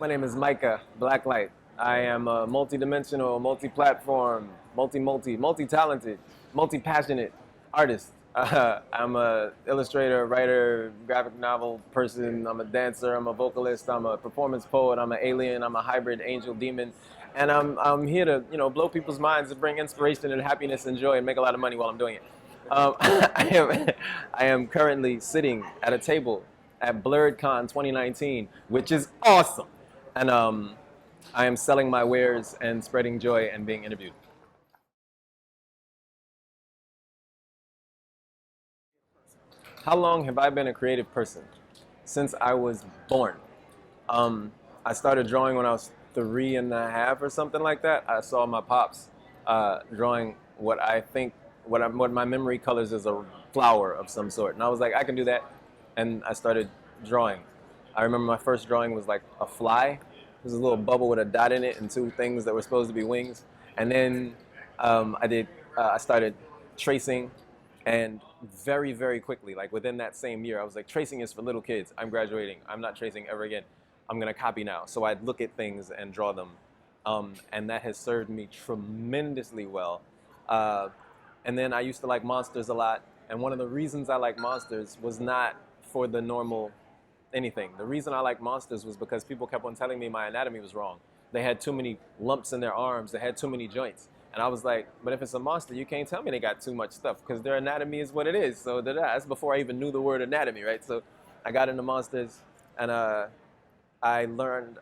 My name is Micah Blacklight. I am a multi-dimensional, multi-platform, multi-talented, multi-passionate artist. I'm a illustrator, writer, graphic novel person. I'm a dancer. I'm a vocalist. I'm a performance poet. I'm an alien. I'm a hybrid angel demon, and I'm here to blow people's minds and bring inspiration and happiness and joy and make a lot of money while I'm doing it. I am currently sitting at a table at BlerDCon 2019, which is awesome. And I am selling my wares and spreading joy and being interviewed. How long have I been a creative person? Since I was born. I started drawing when I was 3.5 or something like that. I saw my pops drawing what I think, what my memory colors as a flower of some sort. And I was like, I can do that. And I started drawing. I remember my first drawing was like a fly. It was a little bubble with a dot in it and two things that were supposed to be wings. And then I started tracing, and very, very quickly, like within that same year, I was like, tracing is for little kids. I'm graduating. I'm not tracing ever again. I'm going to copy now. So I'd look at things and draw them. And that has served me tremendously well. And then I used to like monsters a lot. And one of the reasons I like monsters was not for the normal anything. The reason I like monsters was because people kept on telling me my anatomy was wrong. They had too many lumps in their arms. They had too many joints. And I was like, but if it's a monster, you can't tell me they got too much stuff because their anatomy is what it is. So that's before I even knew the word anatomy, right? So I got into monsters, and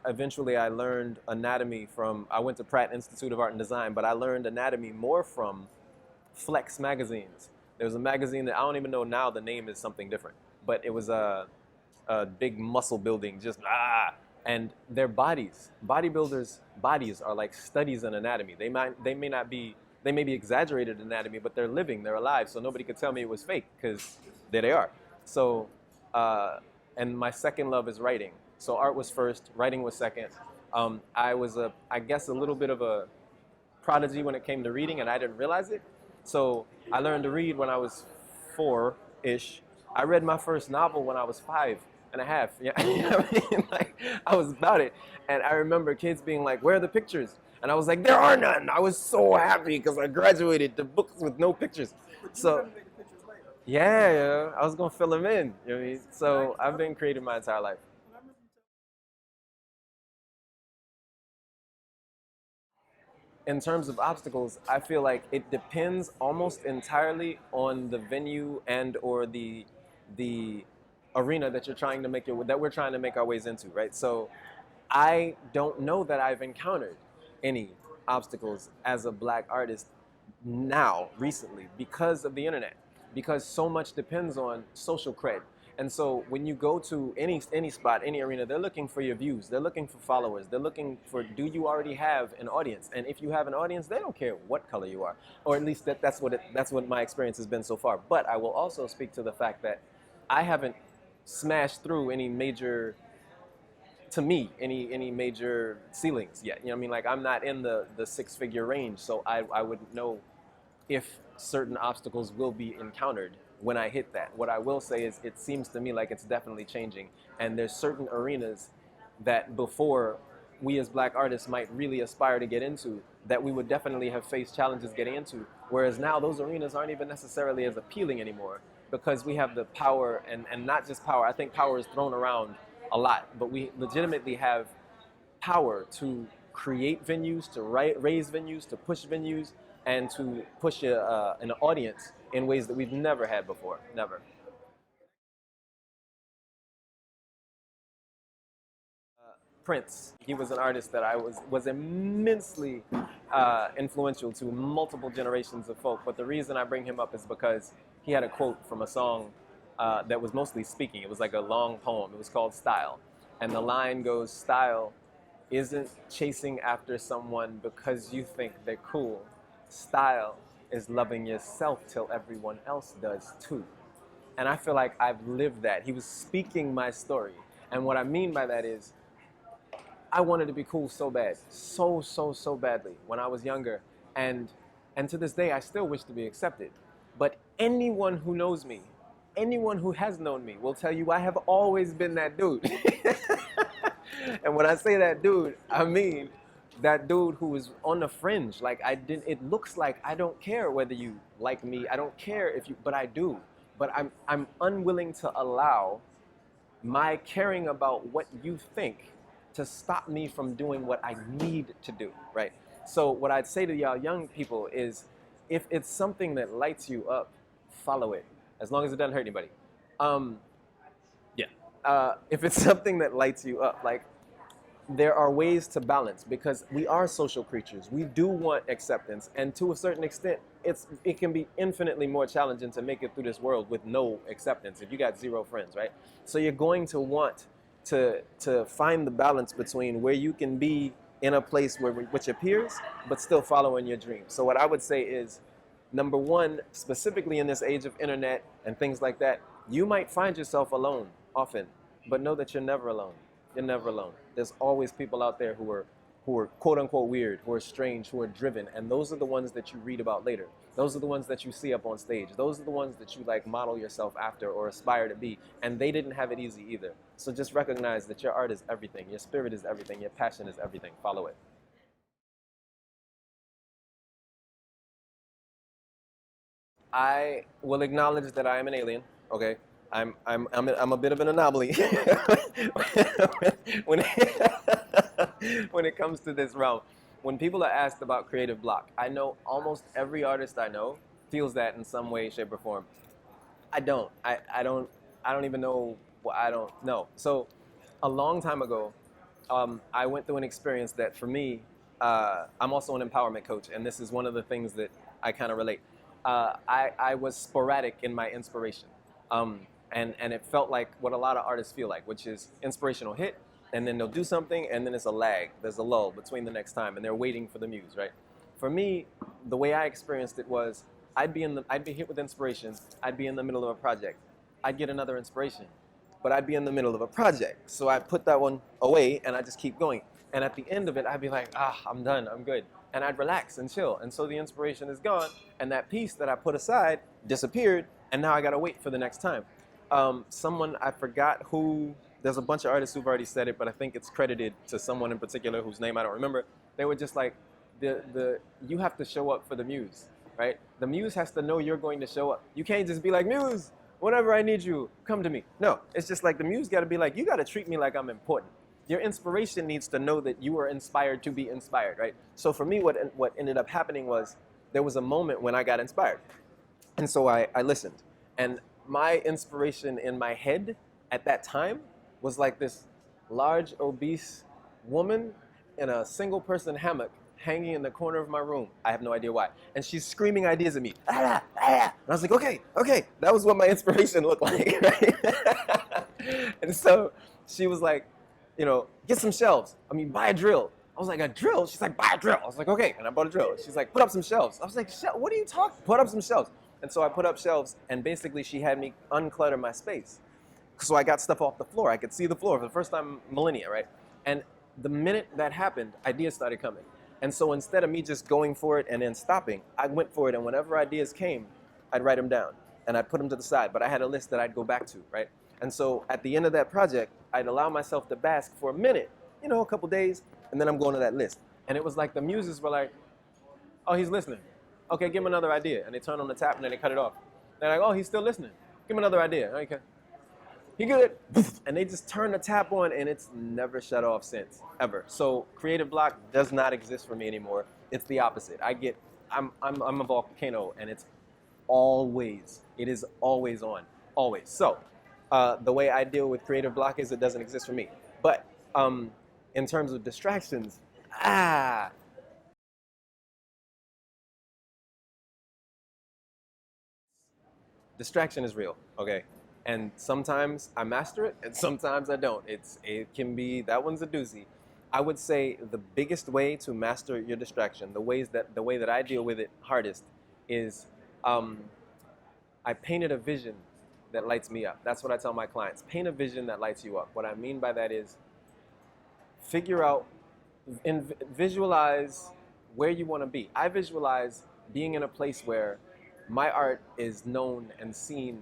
eventually I learned anatomy I went to Pratt Institute of Art and Design, but I learned anatomy more from Flex magazines. There was a magazine that I don't even know now, the name is something different, but it was a big muscle building, and their bodybuilders' bodies are like studies in anatomy. They may be exaggerated anatomy, but they're living, they're alive, so nobody could tell me it was fake because there they are. So, and my second love is writing. So art was first, writing was second. I was I guess a little bit of a prodigy when it came to reading, and I didn't realize it. So I learned to read when I was 4-ish. I read my first novel when I was 5.5. Yeah, you know what I mean? Like, I was about it. And I remember kids being like, where are the pictures? And I was like, there are none. I was so happy because I graduated the books with no pictures. So, yeah, I was going to fill them in. You know what I mean? So I've been creative my entire life. In terms of obstacles, I feel like it depends almost entirely on the venue and or the arena that we're trying to make our ways into, right? So I don't know that I've encountered any obstacles as a black artist now, recently, because of the internet, because so much depends on social cred. And so when you go to any spot, any arena, they're looking for your views. They're looking for followers. They're looking for, do you already have an audience? And if you have an audience, they don't care what color you are, or at least that's what my experience has been so far. But I will also speak to the fact that I haven't smashed through any major ceilings yet. You know what I mean? Like, I'm not in the six-figure range, so I wouldn't know if certain obstacles will be encountered when I hit that. What I will say is it seems to me like it's definitely changing, and there's certain arenas that before we as black artists might really aspire to get into that we would definitely have faced challenges getting into, whereas now those arenas aren't even necessarily as appealing anymore because we have the power, and not just power. I think power is thrown around a lot, but we legitimately have power to create venues, to raise venues, to push venues, and to push an audience in ways that we've never had before. Never. Prince. He was an artist that I was immensely influential to multiple generations of folk. But the reason I bring him up is because he had a quote from a song that was mostly speaking. It was like a long poem. It was called Style. And the line goes, style isn't chasing after someone because you think they're cool. Style is loving yourself till everyone else does too. And I feel like I've lived that. He was speaking my story. And what I mean by that is, I wanted to be cool so bad, so badly when I was younger. And to this day, I still wish to be accepted. But anyone who knows me, anyone who has known me will tell you I have always been that dude. And when I say that dude, I mean that dude who is on the fringe. Like I didn't. It looks like I don't care whether you like me. I don't care if you, but I do. But I'm unwilling to allow my caring about what you think to stop me from doing what I need to do, right? So what I'd say to y'all young people is, if it's something that lights you up, follow it, as long as it doesn't hurt anybody. Um, yeah. If it's something that lights you up, like, there are ways to balance, because we are social creatures. We do want acceptance, and to a certain extent, it can be infinitely more challenging to make it through this world with no acceptance if you got zero friends, right? So you're going to want to find the balance between where you can be in a place where which appears, but still following your dreams. So what I would say is, number one, specifically in this age of internet and things like that, you might find yourself alone often, but know that you're never alone. You're never alone. There's always people out there who are quote unquote weird, who are strange, who are driven, and those are the ones that you read about later. Those are the ones that you see up on stage. Those are the ones that you like model yourself after or aspire to be, and they didn't have it easy either. So just recognize that your art is everything, your spirit is everything, your passion is everything. Follow it. I will acknowledge that I am an alien. Okay, I'm a bit of an anomaly when when it comes to this realm. When people are asked about creative block, I know almost every artist I know feels that in some way, shape, or form. I don't. I don't even know. Well, I don't know. So, a long time ago, I went through an experience that, for me, I'm also an empowerment coach, and this is one of the things that I kind of relate. I was sporadic in my inspiration, and it felt like what a lot of artists feel like, which is inspirational hit, and then they'll do something, and then it's a lag. There's a lull between the next time, and they're waiting for the muse, right? For me, the way I experienced it was, I'd be hit with inspiration. I'd be in the middle of a project. I'd get another inspiration, but I'd be in the middle of a project. So I put that one away and I just keep going. And at the end of it, I'd be like, I'm done, I'm good. And I'd relax and chill. And so the inspiration is gone, and that piece that I put aside disappeared, and now I gotta wait for the next time. Someone, I forgot who, there's a bunch of artists who've already said it, but I think it's credited to someone in particular whose name I don't remember. They were just like, you have to show up for the muse, right? The muse has to know you're going to show up. You can't just be like, muse, whenever I need you, come to me. No, it's just like the muse got to be like, you got to treat me like I'm important. Your inspiration needs to know that you are inspired to be inspired, right? So for me, what ended up happening was, there was a moment when I got inspired. And so I listened. And my inspiration in my head at that time was like this large, obese woman in a single person hammock hanging in the corner of my room. I have no idea why. And she's screaming ideas at me. Ah, ah. And I was like, okay. That was what my inspiration looked like, right? And so she was like, get some shelves. Buy a drill. I was like, a drill? She's like, buy a drill. I was like, okay. And I bought a drill. She's like, put up some shelves. I was like, what are you talking? Put up some shelves. And so I put up shelves, and basically she had me unclutter my space. So I got stuff off the floor. I could see the floor for the first time in millennia, right? And the minute that happened, ideas started coming. And so instead of me just going for it and then stopping, I went for it, and whenever ideas came, I'd write them down, and I'd put them to the side. But I had a list that I'd go back to, right? And so at the end of that project, I'd allow myself to bask for a minute, a couple days, and then I'm going to that list. And it was like the muses were like, oh, he's listening. Okay, give him another idea. And they turn on the tap, and then they cut it off. They're like, oh, he's still listening. Give him another idea. Okay. He good. And they just turn the tap on, and it's never shut off since, ever. So creative block does not exist for me anymore. It's the opposite. I'm a volcano, and it is always on, always. So the way I deal with creative block is it doesn't exist for me. But in terms of distractions, distraction is real, okay? And sometimes I master it, and sometimes I don't. It can be, that one's a doozy. I would say the biggest way to master your distraction, the way that I deal with it hardest, is I painted a vision that lights me up. That's what I tell my clients. Paint a vision that lights you up. What I mean by that is, figure out and visualize where you want to be. I visualize being in a place where my art is known and seen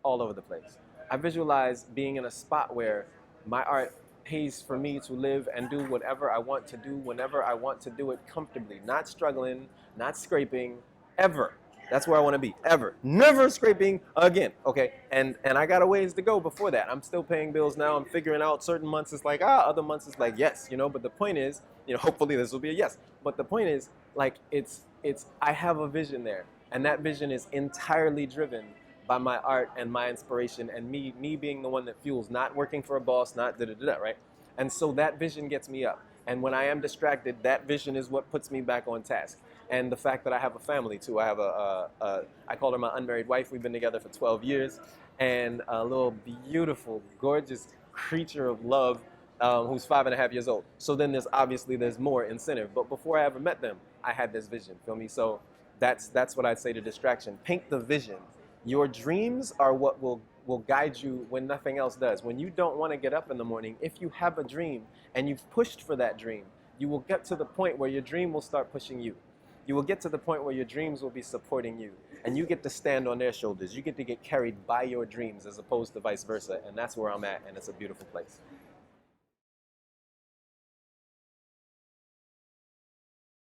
all over the place. I visualize being in a spot where my art pays for me to live and do whatever I want to do whenever I want to do it comfortably, not struggling, not scraping, ever. That's where I want to be, ever. Never scraping again, okay? And I got a ways to go before that. I'm still paying bills now. I'm figuring out certain months it's like, other months it's like, yes, you know? But the point is, you know, hopefully this will be a yes. But the point is, like, I have a vision there. And that vision is entirely driven by my art and my inspiration and me being the one that fuels, not working for a boss, not da-da-da-da, right? And so that vision gets me up. And when I am distracted, that vision is what puts me back on task. And the fact that I have a family too. I have I call her my unmarried wife. We've been together for 12 years. And a little beautiful, gorgeous creature of love who's 5.5 years old. So then there's more incentive. But before I ever met them, I had this vision, feel me? So that's what I'd say to distraction. Paint the vision. Your dreams are what will guide you when nothing else does. When you don't want to get up in the morning, if you have a dream and you've pushed for that dream, you will get to the point where your dream will start pushing you. You will get to the point where your dreams will be supporting you. And you get to stand on their shoulders. You get to get carried by your dreams as opposed to vice versa. And that's where I'm at, and it's a beautiful place.